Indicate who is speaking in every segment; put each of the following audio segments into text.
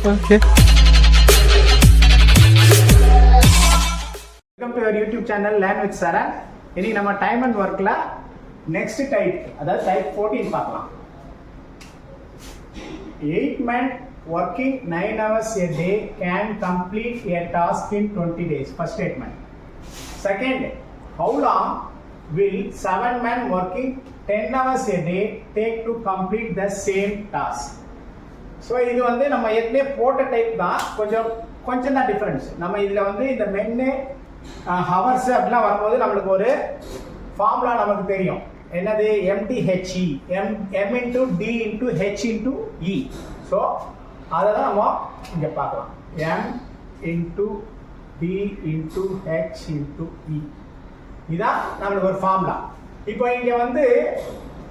Speaker 1: Okay.
Speaker 2: Welcome to your YouTube channel Learn with Saran. இன்னைக்கு நம்ம time and ஒர்க்ல next type அதாவது type 14 பார்க்கலாம். 8 men working 9 hours a day can complete a task in 20 days. First statement. Second, how long will 7 men working 10 hours a day take to complete the same task? So இது வந்து நம்ம ஏற்கனவே போட்ட type தான், கொஞ்சம் தான் difference. நம்ம இதில் வந்து இந்த மென்னு ஹவர்ஸ் அப்படிலாம் வரும்போது நம்மளுக்கு ஒரு ஃபார்முலா நமக்கு தெரியும். என்னது? MDHE, M into D into H into E. So அதை தான் நம்ம இங்கே பார்க்கலாம். M into D into H into E, இதுதான் நம்மளுக்கு ஒரு ஃபார்முலா. இப்போ இங்கே வந்து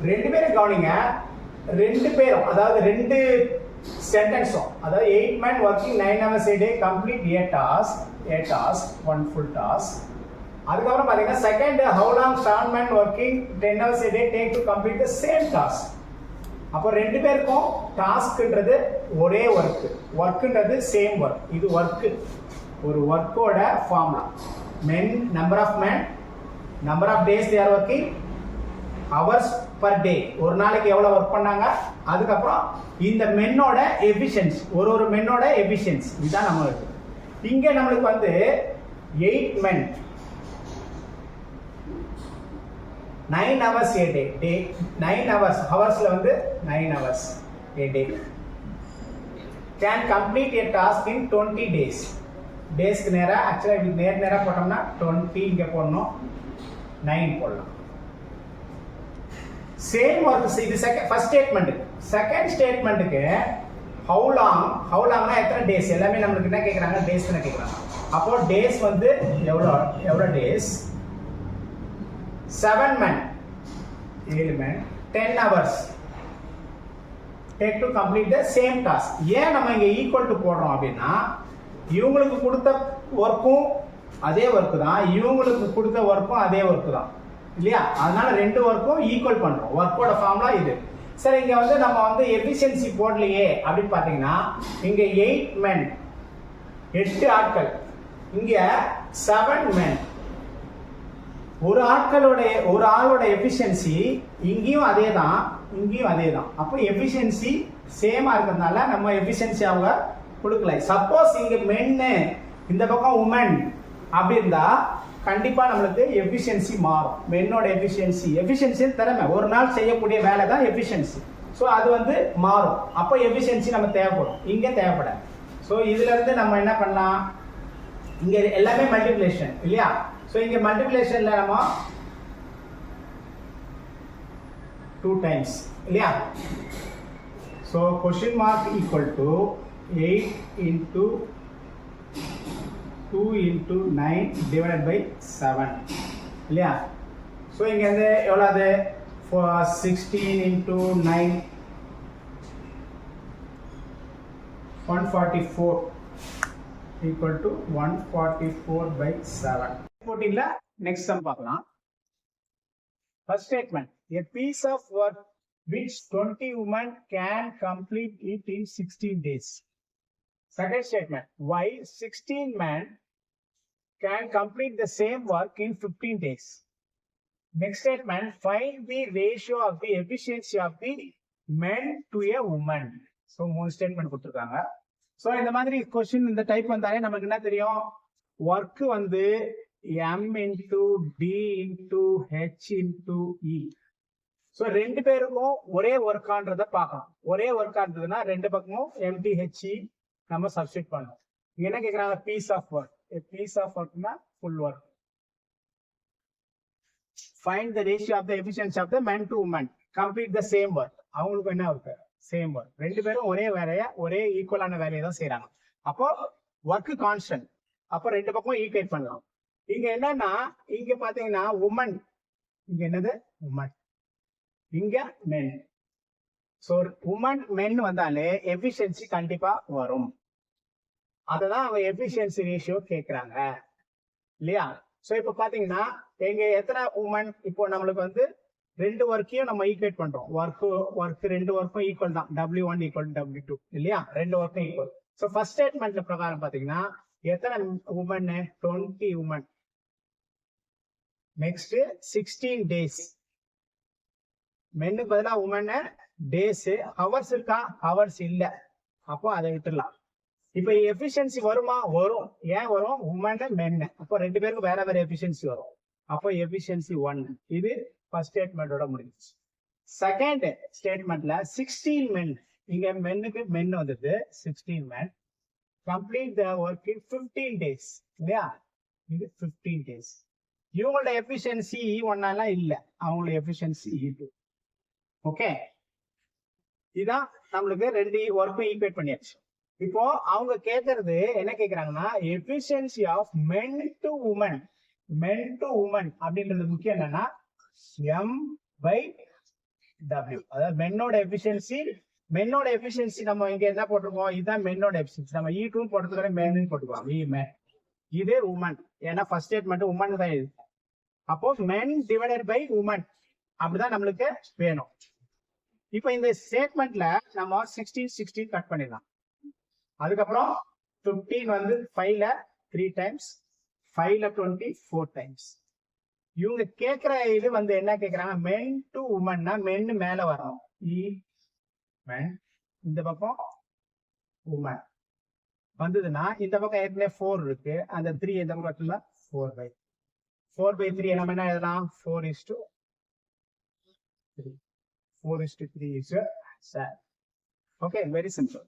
Speaker 2: ரெண்டு பேரும் கவனிங்க. ரெண்டு பேரும் அதாவது ரெண்டு சென்டென்ஸும், அதாவது 8 men working 9 hours a day complete a task, one full task. அதுக்கப்புறம் பார்த்தீங்கன்னா second, how long 7 men working 10 hours a day take to complete the same task. அப்போ ரெண்டு பேருக்கும் டாஸ்க்ன்றது ஒரே ஒர்க்குன்றது சேம் ஒர்க். இது ஒர்க்கு, ஒரு ஒர்க்கோட formula. men, number of men, number of days they are working, hours per day, ஒரு நாளைக்கு எவ்வளவு work பண்ணாங்க, அதுக்கப்புறம் இந்த மென்னோட எஃபிஷியன்சி, ஒரு மென்னோட எஃபிஷியன்சி, இதுதான் நம்மளுக்கு. இங்க நம்மளுக்கு வந்து 8 men 9 hours a day 9 hours, ஹவர்ஸ்ல வந்து 9 hours a day can complete a task in 20 days. டேஸ்க்கு நேரா ஆக்சுவலா இது நேரா போட்டோம்னா 20 இங்க போடணும், 9 போடலாம். Same work. இது ஃபர்ஸ்ட் ஸ்டேட்மெண்ட். செகண்ட் ஸ்டேட்மெண்ட்டுக்கு ஹவு லாங்னா எத்தனை டேஸ், எல்லாமே நம்மளுக்கு என்ன கேட்குறாங்க? டேஸ் என்ன கேட்குறாங்க. அப்போ டேஸ் வந்து எவ்வளோ days? 7 men 10 hours take to complete the same task. ஏன் நம்ம இங்க ஈக்குவல் டு போடுறோம் அப்படின்னா, இவங்களுக்கு கொடுத்த ஒர்க்கும் அதே ஒர்க்கு தான், இவங்களுக்கு கொடுத்த ஒர்க்கும் அதே ஒர்க்கு தான் இல்லையா? அதனால ரெண்டு ஒர்க்கும் ஈக்குவல் பண்றோம். ஒர்க்கோட ஃபார்முலா இது. சரி, இங்க வந்து நம்ம வந்து எஃபிஷியன்சி போடலையே அப்படின்னு பாத்தீங்கன்னா, இங்க 8 men 8 ஆட்கள், இங்க 7 men. ஒரு ஆளோட எஃபிஷியன்சி இங்கேயும் அதே தான், இங்கேயும் அதே தான். அப்போ எஃபிஷியன்சி சேமா இருக்கிறதுனால நம்ம எஃபிஷியன்சி அவங்க கொடுக்கல. சப்போஸ் இங்க மென்னு இந்த பக்கம் உமன் அப்படி இருந்தா கண்டிப்பா நம்மளுக்கு எஃபிஷியன்சி மாறும். மென்னோட எஃபிஷியன்சி திறமை, ஒரு நாள் செய்யக்கூடிய வேலை தான் எஃபிஷியன்சி. ஸோ அது வந்து மாறும். அப்போ எஃபிஷியன்சி நம்ம தேவைப்படும், இங்க தேவைப்படாது. ஸோ இதுல இருந்து நம்ம என்ன பண்ணலாம்? இங்க எல்லாமே மல்டிப்ளிகேஷன் இல்லையா? ஸோ இங்க மல்டிப்ளிகேஷன்ல நம்ம 2 times இல்லையா? So question mark equal to 8 into 2 into 9 divided by 7 இல்லையா? ஸோ இங்க வந்து எவ்வளவு? 16 into 9 144 equal to 144 by 7. 14ல next sum பார்க்கலாம். First statement, a piece of work which 20 women can complete it in 16 days. Second statement, while 16 men can complete the same work in 15 days. Next statement, find the ratio of the efficiency of the men to a woman. So, மூணு statement கொடுத்துருக்காங்க. So இந்த மாதிரி question இந்த type வந்தாலே நமக்கு என்ன தெரியும்? Work வந்து M into D into H into E. So ரெண்டு பேருக்கும் ஒரே ஒர்க்கான்றத பார்க்கலாம். ஒரே ஒர்க்கான்றதுன்னா ரெண்டு பக்கமும் MDHE நம்ம சப்ஸ்டிட் பண்ணோம். என்ன கேக்குறாங்க? Piece of work. Piece of ஒர்க்னா full work. Find the ratio of the efficiency of the men to women complete the same work. அவங்களுக்கு என்ன ஒர்க்? Same work. ரெண்டு பேரும் ஒரே வேலையை, ஒரே ஈக்குவலான வேலையை தான் செய்யறாங்க. அப்போ ஒர்க் கான்ஸ்டன்ட். அப்போ ரெண்டு பக்கம் ஈக்குவேட் பண்ணலாம். இங்க என்னன்னா, இங்க பாத்தீங்கன்னா உமன், இங்க என்னது? உமன், இங்க மென். ஸோ உமன் மென் வந்தாலே எஃபிஷியன்சி கண்டிப்பா வரும். அததான் அவங்க எஃபிஷியன்சி ரேஷியோ கேட்கறாங்க இல்லையா? ஸோ இப்போ பாத்தீங்கன்னா எங்க எத்தனை உமன்? இப்போ நம்மளுக்கு வந்து ரெண்டு ஒர்க்கையும் நம்ம ஈக்குவேட் பண்றோம். ஒர்க் ரெண்டு ஒர்க்கும் ஈக்குவல் தான். W1 ஈக்குவல் W2 இல்லையா? ரெண்டு ஒர்க்கும் ஈக்குவல். ஸோ ஃபர்ஸ்ட் ஸ்டேட்மெண்ட்ல பிரகாரம் பாத்தீங்கன்னா எத்தனை உமன் 20 உமன். Next 16 days. மென்னுக்கு பதிலாக உமன், டேஸ். ஹவர்ஸ் இருக்கா? ஹவர்ஸ் இல்ல, அப்போ அதை விட்டுடலாம். இப்ப எஃபிஷியன்சி வருமா? வரும். ஏன் வரும்? உமன் மென், அப்போ ரெண்டு பேருக்கு வேற வேற எஃபிஷியன்சி வரும். அப்போ எஃபிஷியன்சி 1. இது ஃபர்ஸ்ட் ஸ்டேட்மெண்டோட முடிஞ்சிச்சு. செகண்ட் ஸ்டேட்மெண்ட்ல 16 மென். இங்க மென்னுக்கு மென் வந்துட்டு 16 men complete the work in 15 days இல்லையா? இது 15 டேஸ். இவங்களோட எஃபிஷியன்சி E1 எல்லாம் இல்ல, அவங்களோட எஃபிஷியன்சி E2. ஓகே, இதான் நம்மளுக்கு ரெண்டு ஒர்க்கும் ஈக்குவேட் பண்ணியாச்சு. இப்போ அவங்க கேட்கறது என்ன கேட்கறாங்கன்னா, efficiency of men to women. Men to women அப்படின்றது முக்கியம் என்னன்னா M/W. அதாவது மென்னோட எஃபிஷியன்சி. மென்னோட எஃபிஷியன்சி நம்ம இங்க என்ன போட்டிருக்கோம்? இதுதான் மென்னோட எஃபிஷியன்சி. நம்ம E2 போட்டுக்கிற மென்னு போட்டுக்கலாம். மென். இது உமன், ஏன்னா ஃபர்ஸ்ட் ஸ்டேட்மெண்ட் உமன் தான் இது. அப்போ மென் டிவைடட் பை உமன் அப்படிதான் நம்மளுக்கு வேணும். இப்போ இந்த ஸ்டேட்மெண்ட்ல நம்ம 16 கட் பண்ணிடலாம். அதுக்கப்புறம் 15 வந்து 5ல 3 டைம்ஸ், 5ல 20 4 டைம்ஸ். இவங்க கேட்கிற இது வந்து என்ன கேட்கறாங்க? மென் டு உமன்னா மென் மேல வரணும். மென், இந்த பக்கம் உமன் வந்ததுன்னா இந்த பக்கம் ஏற்கனவே 4 இருக்கு, அந்த 3 இந்த பக்கத்துல 4/3 நம்ம என்ன எழுதலாம்? 4:3. 4:3 is your answer. Okay, very simple.